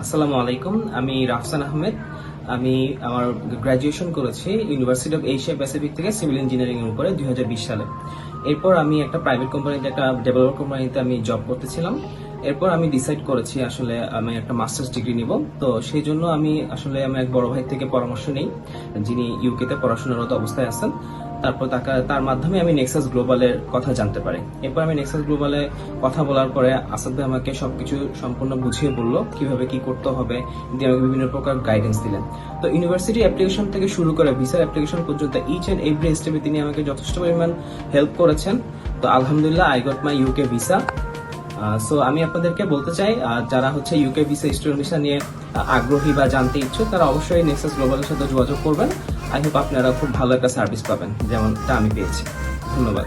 আসসালামু আলাইকুম, আমি রাফসান আহমেদ। আমি আমার গ্র্যাজুয়েশন করেছি ইউনিভার্সিটি অফ এশিয়া প্যাসিফিক থেকে সিভিল ইঞ্জিনিয়ারিং এর উপরে 2020 সালে। এরপর আমি একটা প্রাইভেট কোম্পানিতে, একটা ডেভেলপার কোম্পানিতে আমি জব করতেছিলাম। এরপর আমি ডিসাইড করেছি আসলে আমি একটা মাস্টার্স ডিগ্রি নিব। তো সেই জন্য আমি আসলে আমার এক বড় ভাই থেকে পরামর্শ নেই, যিনি ইউকেতে পড়াশোনারত অবস্থায় আছেন। তারপর তার মাধ্যমে আমি নেক্সাস গ্লোবালের কথা জানতে পারি। এরপর আমি নেক্সাস গ্লোবালে কথা বলার পরে আসাদ ভাই আমাকে সবকিছু সম্পূর্ণ বুঝিয়ে বললো কিভাবে কি করতে হবে, দিয়ে আমাকে বিভিন্ন প্রকার গাইডেন্স দিলেন। তো ইউনিভার্সিটি অ্যাপ্লিকেশন থেকে শুরু করে ভিসার অ্যাপ্লিকেশন পর্যন্ত ইচ অ্যান্ড এভরি স্টেপে তিনি আমাকে যথেষ্ট পরিমাণ হেল্প করেছেন। তো আলহামদুলিল্লাহ, I got my UK visa. So আমি আপনাদেরকে বলতে চাই, যারা হচ্ছে ইউকে ভিসা, স্টুডেন্ট ভিসা নিয়ে আগ্রহী বা জানতে ইচ্ছুক, তারা অবশ্যই নেক্সাস গ্লোবালের সাথে যোগাযোগ করবেন। আই হোপ আপনারা খুব ভালো একটা সার্ভিস পাবেন, যেমনটা আমি পেয়েছি। ধন্যবাদ।